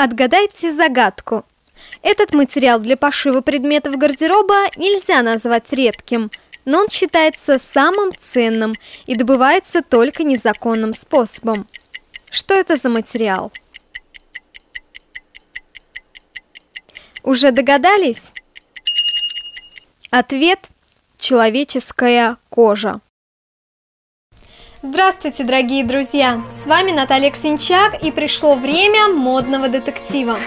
Отгадайте загадку. Этот материал для пошива предметов гардероба нельзя назвать редким, но он считается самым ценным и добывается только незаконным способом. Что это за материал? Уже догадались? Ответ – человеческая кожа. Здравствуйте, дорогие друзья! С вами Наталья Ксенчак, и пришло время модного детектива.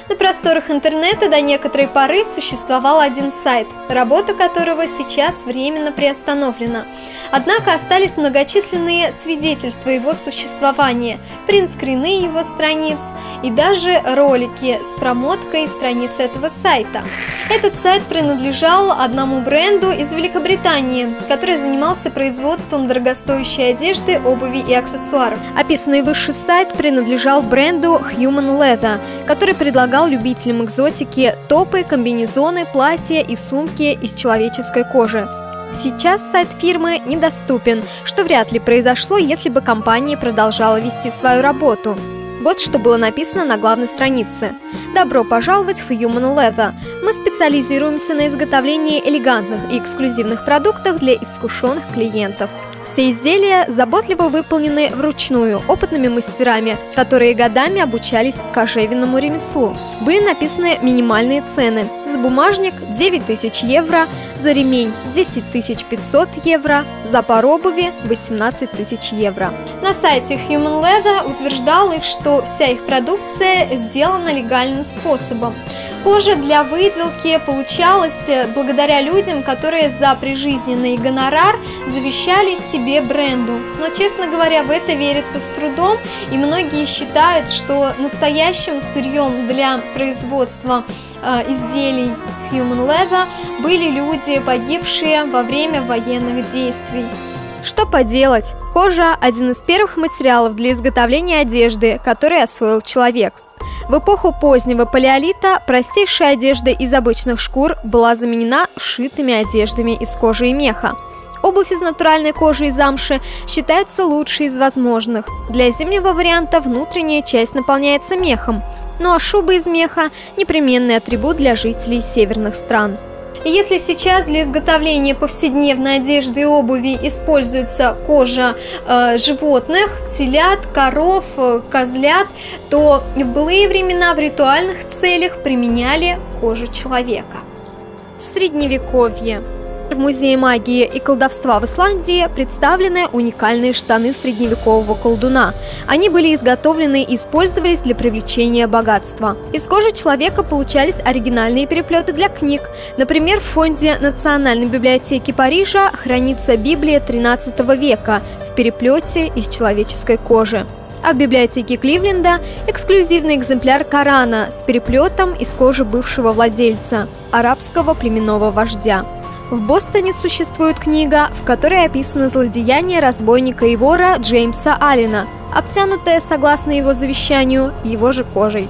На просторах интернета до некоторой поры существовал один сайт, работа которого сейчас временно приостановлена. Однако остались многочисленные свидетельства его существования, принтскрины его страниц и даже ролики с промоткой страниц этого сайта. Этот сайт принадлежал одному бренду из Великобритании, который занимался производством дорогостоящей одежды, обуви и аксессуаров. Описанный выше сайт принадлежал бренду Human Leather, который предлагал любителям экзотики топы, комбинезоны, платья и сумки из человеческой кожи. Сейчас сайт фирмы недоступен, что вряд ли произошло, если бы компания продолжала вести свою работу. Вот что было написано на главной странице. Добро пожаловать в Human Leather. Мы специализируемся на изготовлении элегантных и эксклюзивных продуктов для искушенных клиентов. Все изделия заботливо выполнены вручную опытными мастерами, которые годами обучались кожевенному ремеслу. Были написаны минимальные цены. За бумажник 9000 евро, за ремень 10 500 евро, за пару обуви 18 000 евро. На сайте Human Leather утверждалось, что вся их продукция сделана легальным способом. Кожа для выделки получалась благодаря людям, которые за прижизненный гонорар завещали себе бренду. Но, честно говоря, в это верится с трудом, и многие считают, что настоящим сырьем для производства изделий Human Leather были люди, погибшие во время военных действий. Что поделать? Кожа – один из первых материалов для изготовления одежды, который освоил человек. В эпоху позднего палеолита простейшая одежда из обычных шкур была заменена сшитыми одеждами из кожи и меха. Обувь из натуральной кожи и замши считается лучшей из возможных. Для зимнего варианта внутренняя часть наполняется мехом, ну а шуба из меха – непременный атрибут для жителей северных стран. И если сейчас для изготовления повседневной одежды и обуви используется кожа животных, телят, коров, козлят, то в былые времена в ритуальных целях применяли кожу человека. Средневековье. В Музее магии и колдовства в Исландии представлены уникальные штаны средневекового колдуна. Они были изготовлены и использовались для привлечения богатства. Из кожи человека получались оригинальные переплеты для книг. Например, в фонде Национальной библиотеки Парижа хранится Библия XIII века в переплете из человеческой кожи. А в библиотеке Кливленда эксклюзивный экземпляр Корана с переплетом из кожи бывшего владельца, арабского племенного вождя. В Бостоне существует книга, в которой описано злодеяние разбойника и вора Джеймса Аллена, обтянутое, согласно его завещанию, его же кожей.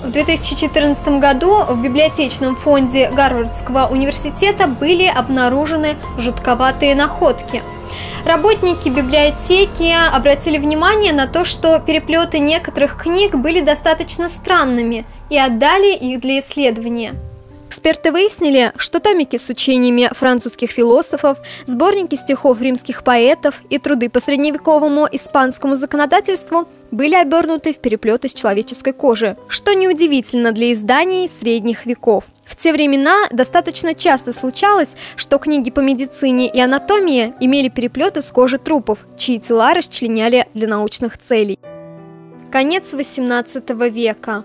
В 2014 году в библиотечном фонде Гарвардского университета были обнаружены жутковатые находки. Работники библиотеки обратили внимание на то, что переплеты некоторых книг были достаточно странными, и отдали их для исследования. Эксперты выяснили, что томики с учениями французских философов, сборники стихов римских поэтов и труды по средневековому испанскому законодательству были обернуты в переплет из человеческой кожи, что неудивительно для изданий средних веков. В те времена достаточно часто случалось, что книги по медицине и анатомии имели переплет из кожи трупов, чьи тела расчленяли для научных целей. Конец XVIII века.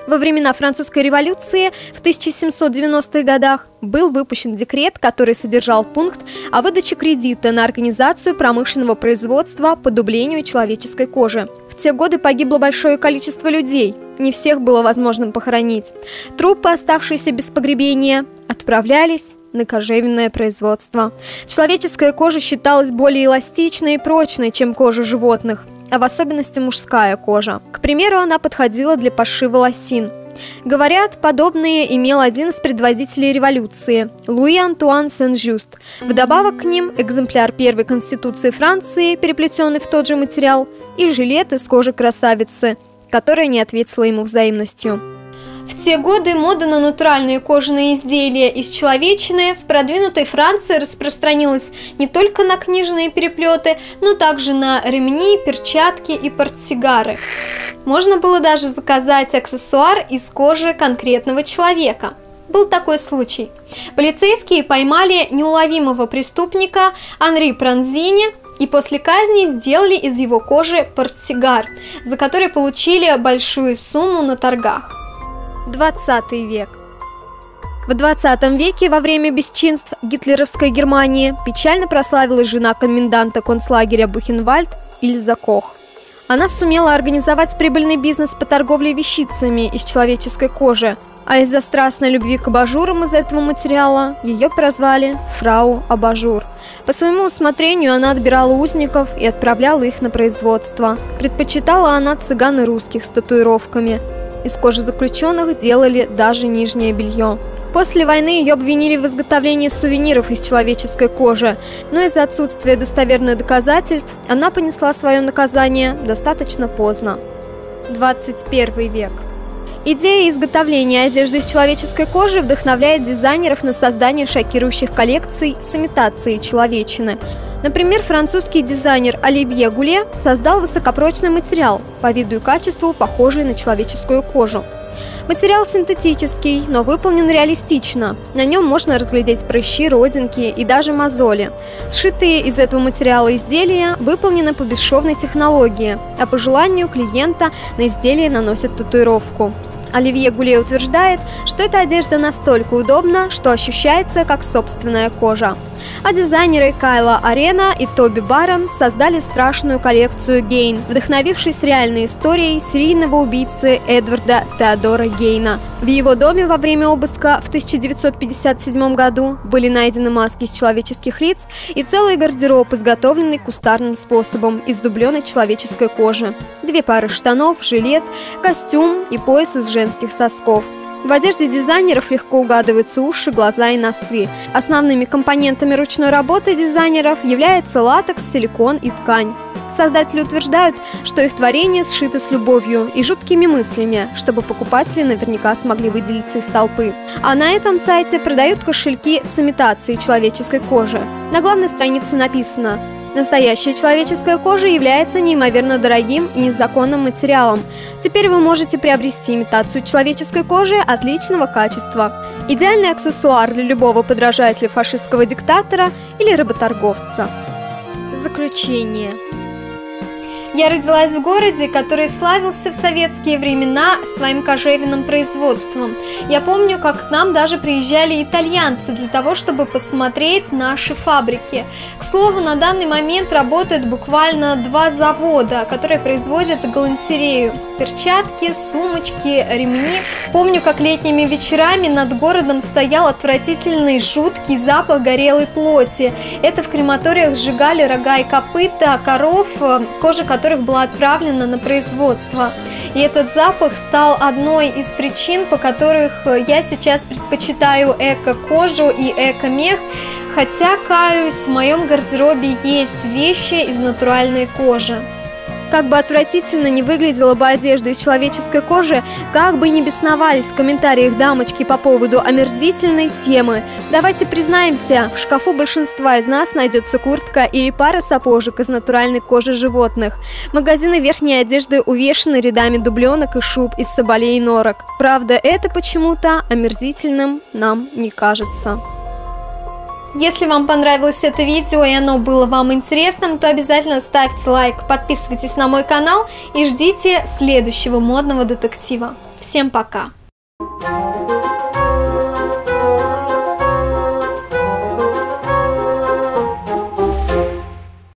Во времена Французской революции в 1790-х годах был выпущен декрет, который содержал пункт о выдаче кредита на организацию промышленного производства по дублению человеческой кожи. В те годы погибло большое количество людей, не всех было возможным похоронить. Трупы, оставшиеся без погребения, отправлялись на кожевенное производство. Человеческая кожа считалась более эластичной и прочной, чем кожа животных, а в особенности мужская кожа. К примеру, она подходила для пошива лосин. Говорят, подобные имел один из предводителей революции – Луи Антуан Сен-Жюст. Вдобавок к ним экземпляр первой конституции Франции, переплетенный в тот же материал, и жилет из кожи красавицы, которая не ответила ему взаимностью. В те годы мода на натуральные кожаные изделия из человечины в продвинутой Франции распространилась не только на книжные переплеты, но также на ремни, перчатки и портсигары. Можно было даже заказать аксессуар из кожи конкретного человека. Был такой случай. Полицейские поймали неуловимого преступника Анри Пранзини и после казни сделали из его кожи портсигар, за который получили большую сумму на торгах. 20 век. В 20 веке во время бесчинств гитлеровской Германии печально прославилась жена коменданта концлагеря Бухенвальд Ильза Кох. Она сумела организовать прибыльный бизнес по торговле вещицами из человеческой кожи, а из-за страстной любви к абажурам из этого материала ее прозвали «Фрау Абажур». По своему усмотрению она отбирала узников и отправляла их на производство. Предпочитала она цыган и русских с татуировками. Из кожи заключенных делали даже нижнее белье. После войны ее обвинили в изготовлении сувениров из человеческой кожи, но из-за отсутствия достоверных доказательств она понесла свое наказание достаточно поздно. 21 век. Идея изготовления одежды из человеческой кожи вдохновляет дизайнеров на создание шокирующих коллекций с имитацией человечины. Например, французский дизайнер Оливье Гуле создал высокопрочный материал, по виду и качеству похожий на человеческую кожу. Материал синтетический, но выполнен реалистично. На нем можно разглядеть прыщи, родинки и даже мозоли. Сшитые из этого материала изделия выполнены по бесшовной технологии, а по желанию клиента на изделие наносят татуировку. Оливье Гуле утверждает, что эта одежда настолько удобна, что ощущается как собственная кожа. А дизайнеры Кайла Арена и Тоби Барон создали страшную коллекцию Гейн, вдохновившись реальной историей серийного убийцы Эдварда Теодора Гейна. В его доме во время обыска в 1957 году были найдены маски из человеческих лиц и целый гардероб, изготовленный кустарным способом из дубленой человеческой кожи. 2 пары штанов, жилет, костюм и пояс из женских сосков. В одежде дизайнеров легко угадываются уши, глаза и носы. Основными компонентами ручной работы дизайнеров являются латекс, силикон и ткань. Создатели утверждают, что их творения сшиты с любовью и жуткими мыслями, чтобы покупатели наверняка смогли выделиться из толпы. А на этом сайте продают кошельки с имитацией человеческой кожи. На главной странице написано: настоящая человеческая кожа является неимоверно дорогим и незаконным материалом. Теперь вы можете приобрести имитацию человеческой кожи отличного качества. Идеальный аксессуар для любого подражателя фашистского диктатора или работорговца. Заключение. Я родилась в городе, который славился в советские времена своим кожевенным производством. Я помню, как к нам даже приезжали итальянцы для того, чтобы посмотреть наши фабрики. К слову, на данный момент работают буквально 2 завода, которые производят галантерею. Перчатки, сумочки, ремни. Помню, как летними вечерами над городом стоял отвратительный, жуткий запах горелой плоти. Это в крематориях сжигали рога и копыта коров, кожа которых была отправлена на производство. И этот запах стал одной из причин, по которых я сейчас предпочитаю эко-кожу и эко-мех, хотя, каюсь, в моем гардеробе есть вещи из натуральной кожи. Как бы отвратительно не выглядела бы одежда из человеческой кожи, как бы ни бесновались в комментариях дамочки по поводу омерзительной темы, давайте признаемся, в шкафу большинства из нас найдется куртка или пара сапожек из натуральной кожи животных. Магазины верхней одежды увешаны рядами дубленок и шуб из соболей и норок. Правда, это почему-то омерзительным нам не кажется. Если вам понравилось это видео и оно было вам интересным, то обязательно ставьте лайк, подписывайтесь на мой канал и ждите следующего модного детектива. Всем пока!